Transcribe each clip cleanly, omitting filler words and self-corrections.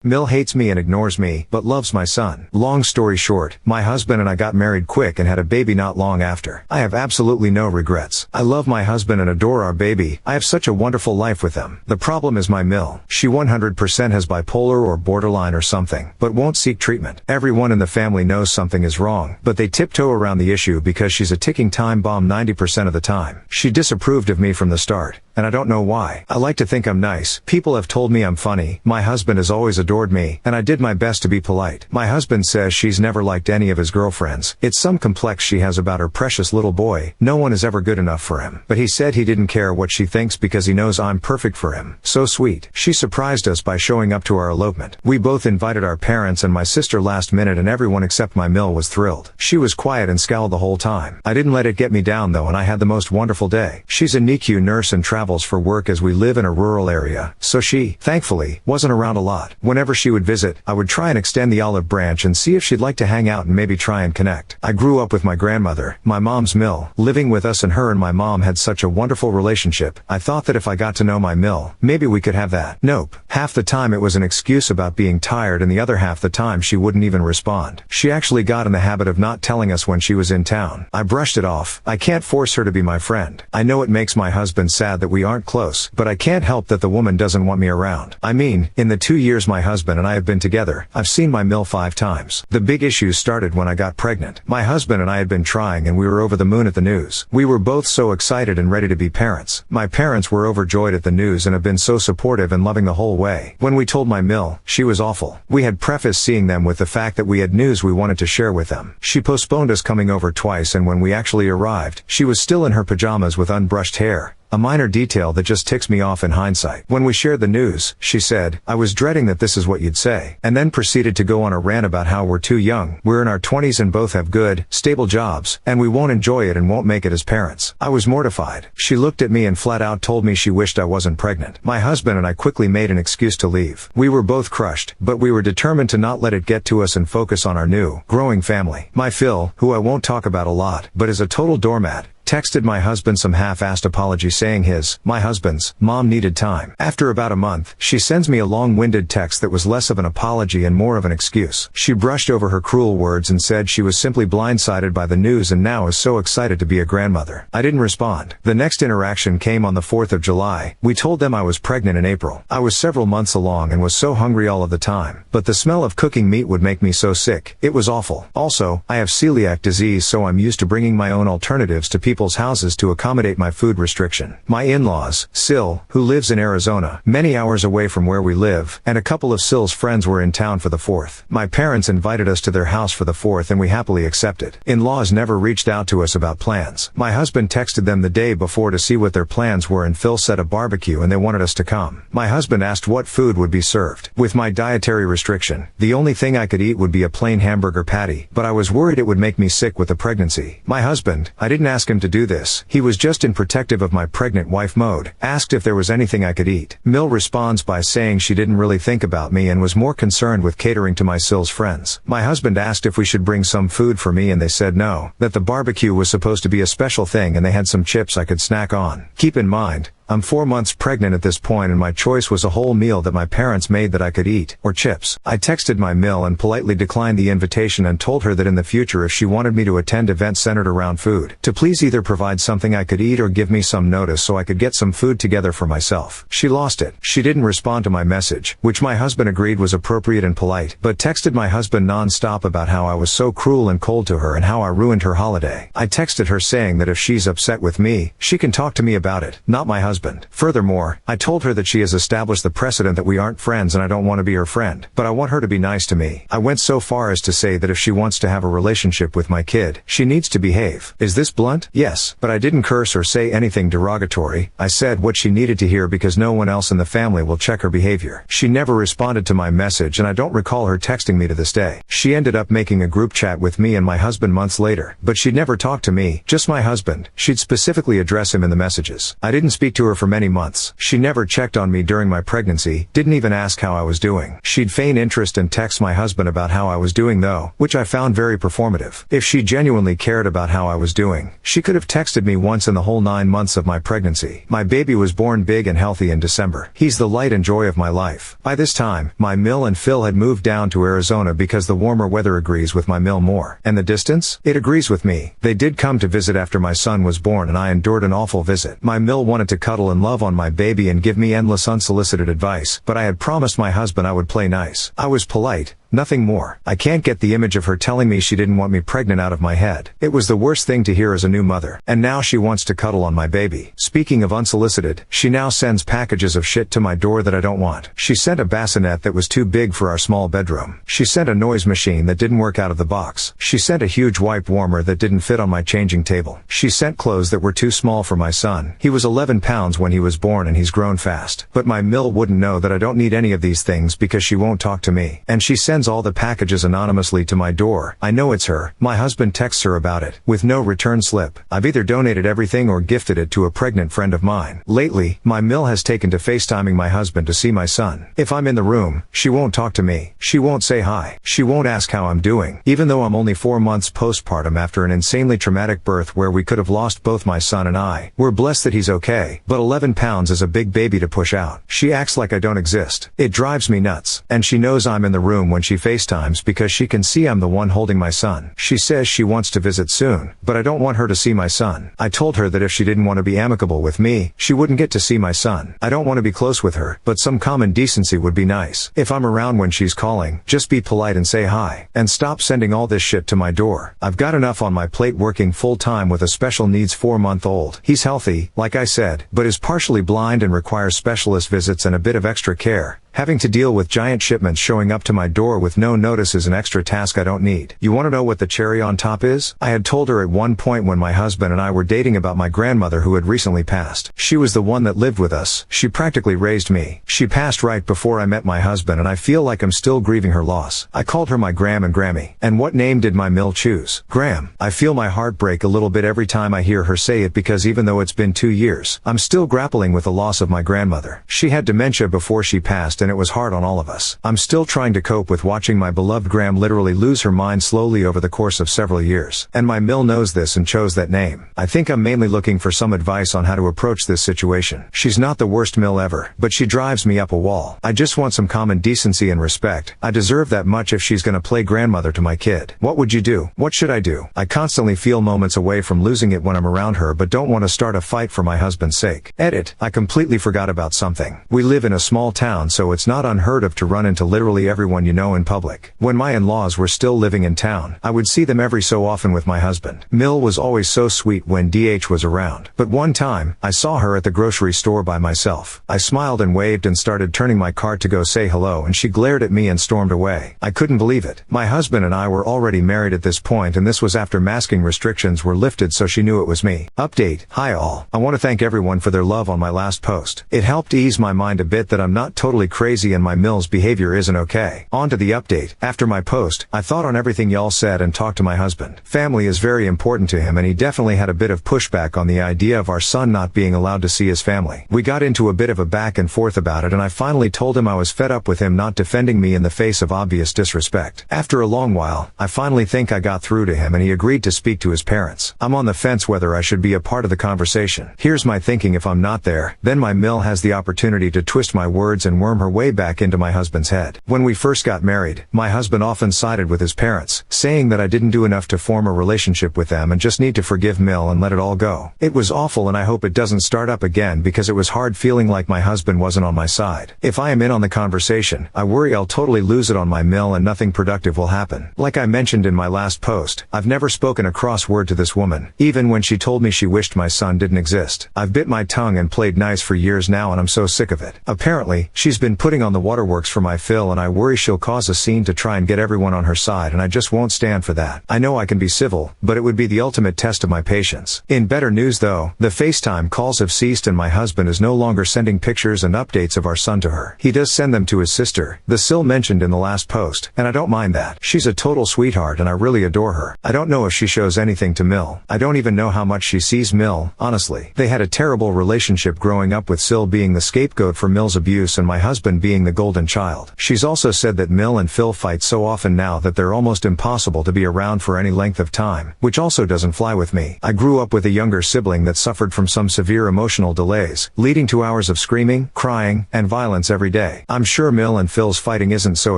Mil hates me and ignores me, but loves my son. Long story short, my husband and I got married quick and had a baby not long after. I have absolutely no regrets. I love my husband and adore our baby. I have such a wonderful life with them. The problem is my Mil. She 100% has bipolar or borderline or something, but won't seek treatment. Everyone in the family knows something is wrong, but they tiptoe around the issue because she's a ticking time bomb 90% of the time. She disapproved of me from the start, and I don't know why. I like to think I'm nice. People have told me I'm funny. My husband has always adored me, and I did my best to be polite. My husband says she's never liked any of his girlfriends. It's some complex she has about her precious little boy. No one is ever good enough for him. But he said he didn't care what she thinks because he knows I'm perfect for him. So sweet. She surprised us by showing up to our elopement. We both invited our parents and my sister last minute, and everyone except my Mil was thrilled. She was quiet and scowled the whole time. I didn't let it get me down though, and I had the most wonderful day. She's a NICU nurse and travels for work as we live in a rural area, so she, thankfully, wasn't around a lot. Whenever she would visit, I would try and extend the olive branch and see if she'd like to hang out and maybe try and connect. I grew up with my grandmother, my mom's Mil, living with us, and her and my mom had such a wonderful relationship. I thought that if I got to know my Mil, maybe we could have that. Nope. Half the time it was an excuse about being tired, and the other half the time she wouldn't even respond. She actually got in the habit of not telling us when she was in town. I brushed it off. I can't force her to be my friend. I know it makes my husband sad that we aren't close, but I can't help that the woman doesn't want me around. I mean, in the 2 years my husband and I have been together, I've seen my Mil 5 times. The big issues started when I got pregnant. My husband and I had been trying, and we were over the moon at the news. We were both so excited and ready to be parents. My parents were overjoyed at the news and have been so supportive and loving the whole way. When we told my Mil, she was awful. We had prefaced seeing them with the fact that we had news we wanted to share with them. She postponed us coming over twice, and when we actually arrived, she was still in her pajamas with unbrushed hair. A minor detail that just ticks me off in hindsight. When we shared the news, she said, "I was dreading that this is what you'd say," and then proceeded to go on a rant about how we're too young, we're in our 20s and both have good, stable jobs, and we won't enjoy it and won't make it as parents. I was mortified. She looked at me and flat out told me she wished I wasn't pregnant. My husband and I quickly made an excuse to leave. We were both crushed, but we were determined to not let it get to us and focus on our new, growing family. My Phil, who I won't talk about a lot, but is a total doormat, texted my husband some half-assed apology saying my husband's, mom needed time. After about a month, she sends me a long-winded text that was less of an apology and more of an excuse. She brushed over her cruel words and said she was simply blindsided by the news and now is so excited to be a grandmother. I didn't respond. The next interaction came on the 4th of July. We told them I was pregnant in April. I was several months along and was so hungry all of the time, but the smell of cooking meat would make me so sick. It was awful. Also, I have celiac disease, so I'm used to bringing my own alternatives to people's houses to accommodate my food restriction. My in-laws, Sil, who lives in Arizona, many hours away from where we live, and a couple of Sil's friends were in town for the 4th. My parents invited us to their house for the 4th and we happily accepted. In-laws never reached out to us about plans. My husband texted them the day before to see what their plans were, and Phil set a barbecue and they wanted us to come. My husband asked what food would be served. With my dietary restriction, the only thing I could eat would be a plain hamburger patty, but I was worried it would make me sick with the pregnancy. My husband, I didn't ask him to do this. He was just in protective of my pregnant wife mode, asked if there was anything I could eat. Mil responds by saying she didn't really think about me and was more concerned with catering to my Sil's friends. My husband asked if we should bring some food for me and they said no, that the barbecue was supposed to be a special thing and they had some chips I could snack on. Keep in mind, I'm 4 months pregnant at this point and my choice was a whole meal that my parents made that I could eat, or chips. I texted my Mil and politely declined the invitation and told her that in the future if she wanted me to attend events centered around food, to please either provide something I could eat or give me some notice so I could get some food together for myself. She lost it. She didn't respond to my message, which my husband agreed was appropriate and polite, but texted my husband non-stop about how I was so cruel and cold to her and how I ruined her holiday. I texted her saying that if she's upset with me, she can talk to me about it, not my husband. Furthermore, I told her that she has established the precedent that we aren't friends and I don't want to be her friend, but I want her to be nice to me. I went so far as to say that if she wants to have a relationship with my kid, she needs to behave. Is this blunt? Yes, but I didn't curse or say anything derogatory. I said what she needed to hear because no one else in the family will check her behavior. She never responded to my message and I don't recall her texting me to this day. She ended up making a group chat with me and my husband months later, but she'd never talk to me, just my husband. She'd specifically address him in the messages. I didn't speak to her her for many months. She never checked on me during my pregnancy, didn't even ask how I was doing. She'd feign interest and text my husband about how I was doing though, which I found very performative. If she genuinely cared about how I was doing, she could have texted me once in the whole 9 months of my pregnancy. My baby was born big and healthy in December. He's the light and joy of my life. By this time, my Mill and Phil had moved down to Arizona because the warmer weather agrees with my Mill more. And the distance? It agrees with me. They did come to visit after my son was born and I endured an awful visit. My Mill wanted to cuddle and love on my baby and give me endless unsolicited advice, but I had promised my husband I would play nice. I was polite. Nothing more. I can't get the image of her telling me she didn't want me pregnant out of my head. It was the worst thing to hear as a new mother. And now she wants to cuddle on my baby. Speaking of unsolicited, she now sends packages of shit to my door that I don't want. She sent a bassinet that was too big for our small bedroom. She sent a noise machine that didn't work out of the box. She sent a huge wipe warmer that didn't fit on my changing table. She sent clothes that were too small for my son. He was 11 pounds when he was born and he's grown fast. But my Mill wouldn't know that I don't need any of these things because she won't talk to me. And she sends all the packages anonymously to my door. I know it's her. My husband texts her about it, with no return slip. I've either donated everything or gifted it to a pregnant friend of mine. Lately, my Mill has taken to FaceTiming my husband to see my son. If I'm in the room, she won't talk to me. She won't say hi. She won't ask how I'm doing. Even though I'm only 4 months postpartum after an insanely traumatic birth where we could have lost both my son and I. We're blessed that he's okay, but 11 pounds is a big baby to push out. She acts like I don't exist. It drives me nuts. And she knows I'm in the room when she FaceTimes because she can see I'm the one holding my son. She says she wants to visit soon, but I don't want her to see my son. I told her that if she didn't want to be amicable with me, she wouldn't get to see my son. I don't want to be close with her, but some common decency would be nice. If I'm around when she's calling, just be polite and say hi. And stop sending all this shit to my door. I've got enough on my plate working full-time with a special needs 4-month-old. He's healthy, like I said, but is partially blind and requires specialist visits and a bit of extra care. Having to deal with giant shipments showing up to my door with no notice is an extra task I don't need. You want to know what the cherry on top is? I had told her at one point when my husband and I were dating about my grandmother who had recently passed. She was the one that lived with us. She practically raised me. She passed right before I met my husband and I feel like I'm still grieving her loss. I called her my Gram and Grammy. And what name did my Mill choose? Gram. I feel my heart break a little bit every time I hear her say it because even though it's been 2 years, I'm still grappling with the loss of my grandmother. She had dementia before she passed and it was hard on all of us. I'm still trying to cope with watching my beloved Gram literally lose her mind slowly over the course of several years. And my Mill knows this and chose that name. I think I'm mainly looking for some advice on how to approach this situation. She's not the worst Mill ever, but she drives me up a wall. I just want some common decency and respect. I deserve that much if she's gonna play grandmother to my kid. What would you do? What should I do? I constantly feel moments away from losing it when I'm around her but don't want to start a fight for my husband's sake. Edit. I completely forgot about something. We live in a small town so it's not unheard of to run into literally everyone you know in public. When my in-laws were still living in town, I would see them every so often with my husband. Mill was always so sweet when DH was around. But one time, I saw her at the grocery store by myself. I smiled and waved and started turning my cart to go say hello and she glared at me and stormed away. I couldn't believe it. My husband and I were already married at this point and this was after masking restrictions were lifted so she knew it was me. Update. Hi all. I want to thank everyone for their love on my last post. It helped ease my mind a bit that I'm not totally crazy and my Mill's behavior isn't okay. On to the update. After my post, I thought on everything y'all said and talked to my husband. Family is very important to him and he definitely had a bit of pushback on the idea of our son not being allowed to see his family. We got into a bit of a back and forth about it and I finally told him I was fed up with him not defending me in the face of obvious disrespect. After a long while, I finally think I got through to him and he agreed to speak to his parents. I'm on the fence whether I should be a part of the conversation. Here's my thinking: if I'm not there, then my Mill has the opportunity to twist my words and worm her way back into my husband's head. When we first got married, my husband often sided with his parents, saying that I didn't do enough to form a relationship with them and just need to forgive Mill and let it all go. It was awful and I hope it doesn't start up again because it was hard feeling like my husband wasn't on my side. If I am in on the conversation, I worry I'll totally lose it on my Mill and nothing productive will happen. Like I mentioned in my last post, I've never spoken a cross word to this woman, even when she told me she wished my son didn't exist. I've bit my tongue and played nice for years now and I'm so sick of it. Apparently, she's been been putting on the waterworks for my Phil, and I worry she'll cause a scene to try and get everyone on her side, and I just won't stand for that. I know I can be civil, but it would be the ultimate test of my patience. In better news though, the FaceTime calls have ceased and my husband is no longer sending pictures and updates of our son to her. He does send them to his sister, the Sil mentioned in the last post, and I don't mind that. She's a total sweetheart and I really adore her. I don't know if she shows anything to Mill. I don't even know how much she sees Mill, honestly. They had a terrible relationship growing up, with Sil being the scapegoat for Mill's abuse and my husband being the golden child. She's also said that Mill and Phil fight so often now that they're almost impossible to be around for any length of time, which also doesn't fly with me. I grew up with a younger sibling that suffered from some severe emotional delays, leading to hours of screaming, crying, and violence every day. I'm sure Mill and Phil's fighting isn't so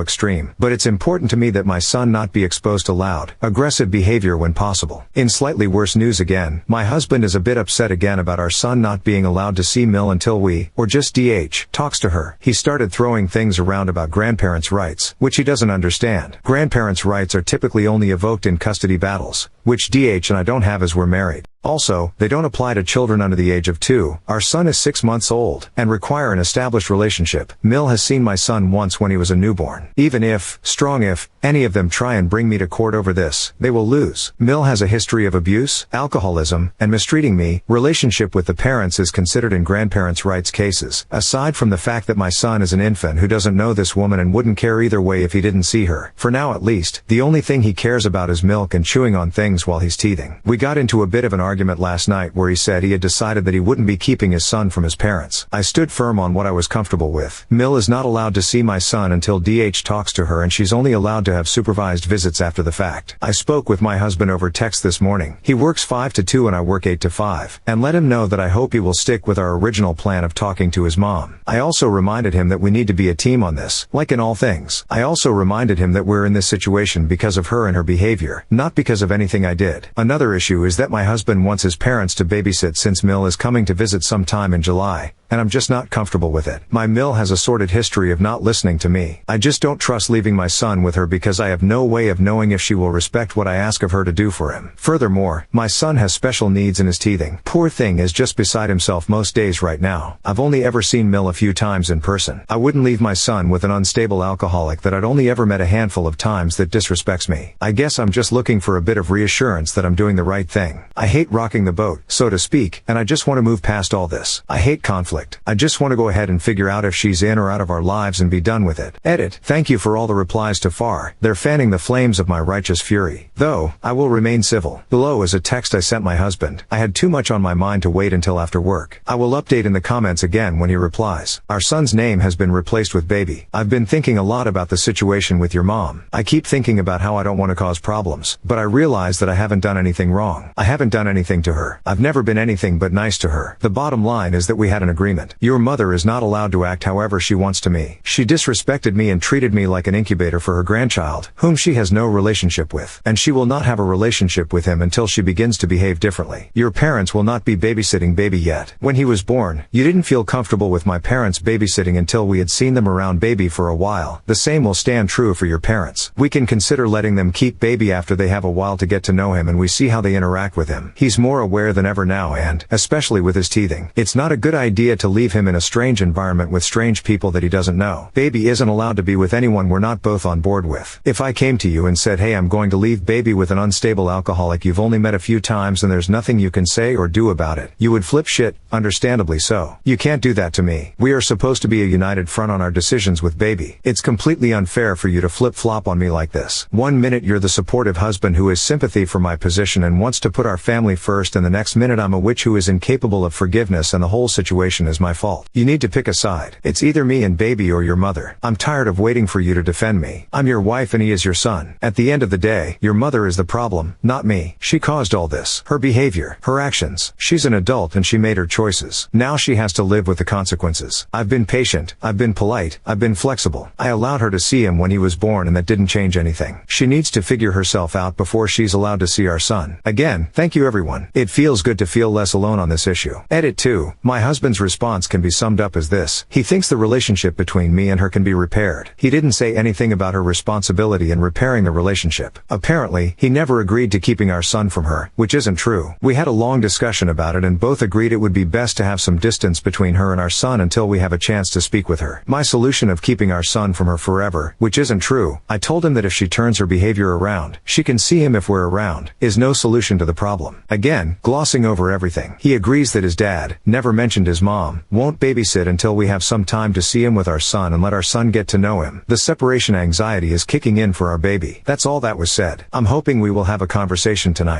extreme, but it's important to me that my son not be exposed to loud, aggressive behavior when possible. In slightly worse news again, my husband is a bit upset again about our son not being allowed to see Mill until we, or just DH, talks to her. He started throwing things around about grandparents' rights, which he doesn't understand. Grandparents' rights are typically only evoked in custody battles, which DH and I don't have as we're married. Also, they don't apply to children under the age of 2. Our son is 6 months old, and require an established relationship. Mill has seen my son once when he was a newborn. Even if, strong if, any of them try and bring me to court over this, they will lose. Mill has a history of abuse, alcoholism, and mistreating me. Relationship with the parents is considered in grandparents' rights cases, aside from the fact that my son is an infant who doesn't know this woman and wouldn't care either way if he didn't see her. For now at least, the only thing he cares about is milk and chewing on things while he's teething. We got into a bit of an argument last night where he said he had decided that he wouldn't be keeping his son from his parents. I stood firm on what I was comfortable with. Mill is not allowed to see my son until DH talks to her, and she's only allowed to have supervised visits after the fact. I spoke with my husband over text this morning. He works 5 to 2 and I work 8 to 5, and let him know that I hope he will stick with our original plan of talking to his mom. I also reminded him that we need to be a team on this, like in all things. I also reminded him that we're in this situation because of her and her behavior, not because of anything I did. Another issue is that my husband wants his parents to babysit since Mill is coming to visit sometime in July, and I'm just not comfortable with it. My Mill has a sordid history of not listening to me. I just don't trust leaving my son with her because I have no way of knowing if she will respect what I ask of her to do for him. Furthermore, my son has special needs and is teething. Poor thing is just beside himself most days right now. I've only ever seen Mill a few times in person. I wouldn't leave my son with an unstable alcoholic that I'd only ever met a handful of times that disrespects me. I guess I'm just looking for a bit of reassurance that I'm doing the right thing. I hate rocking the boat, so to speak, and I just want to move past all this. I hate conflict. I just want to go ahead and figure out if she's in or out of our lives and be done with it. Edit. Thank you for all the replies to far. They're fanning the flames of my righteous fury. Though, I will remain civil. Below is a text I sent my husband. I had too much on my mind to wait until after work. I will update in the comments again when he replies. Our son's name has been replaced with baby. I've been thinking a lot about the situation with your mom. I keep thinking about how I don't want to cause problems, but I realize that I haven't done anything wrong. I haven't done anything to her. I've never been anything but nice to her. The bottom line is that we had an agreement. Your mother is not allowed to act however she wants to me. She disrespected me and treated me like an incubator for her grandchild, whom she has no relationship with, and she will not have a relationship with him until she begins to behave differently. Your parents will not be babysitting baby yet. When he was born, you didn't feel comfortable with my parents babysitting until we had seen them around baby for a while. The same will stand true for your parents. We can consider letting them keep baby after they have a while to get to know him and we see how they interact with him. He's more aware than ever now, and, especially with his teething, it's not a good idea to leave him in a strange environment with strange people that he doesn't know. Baby isn't allowed to be with anyone we're not both on board with. If I came to you and said, hey, I'm going to leave baby with an unstable alcoholic you've only met a few times and there's nothing you can say or do about it, you would flip shit, understandably so. You can't do that to me. We are supposed to be a united front on our decisions with baby. It's completely unfair for you to flip-flop on me like this. 1 minute you're the supportive husband who has sympathy for my position and wants to put our family first, and the next minute I'm a witch who is incapable of forgiveness and the whole situation is my fault. You need to pick a side. It's either me and baby or your mother. I'm tired of waiting for you to defend me. I'm your wife and he is your son. At the end of the day, your mother is the problem, not me. She caused all this. Her behavior, her actions. She's an adult and she made her choices. Now she has to live with the consequences. I've been patient. I've been polite. I've been flexible. I allowed her to see him when he was born and that didn't change anything. She needs to figure herself out before she's allowed to see our son. Again, thank you everyone. It feels good to feel less alone on this issue. Edit 2. My husband's response response can be summed up as this: he thinks the relationship between me and her can be repaired. He didn't say anything about her responsibility in repairing the relationship. Apparently, he never agreed to keeping our son from her, which isn't true. We had a long discussion about it and both agreed it would be best to have some distance between her and our son until we have a chance to speak with her. My solution of keeping our son from her forever, which isn't true, I told him that if she turns her behavior around, she can see him if we're around, is no solution to the problem. Again, glossing over everything. He agrees that his dad, never mentioned his mom, won't babysit until we have some time to see him with our son and let our son get to know him. The separation anxiety is kicking in for our baby. That's all that was said. I'm hoping we will have a conversation tonight.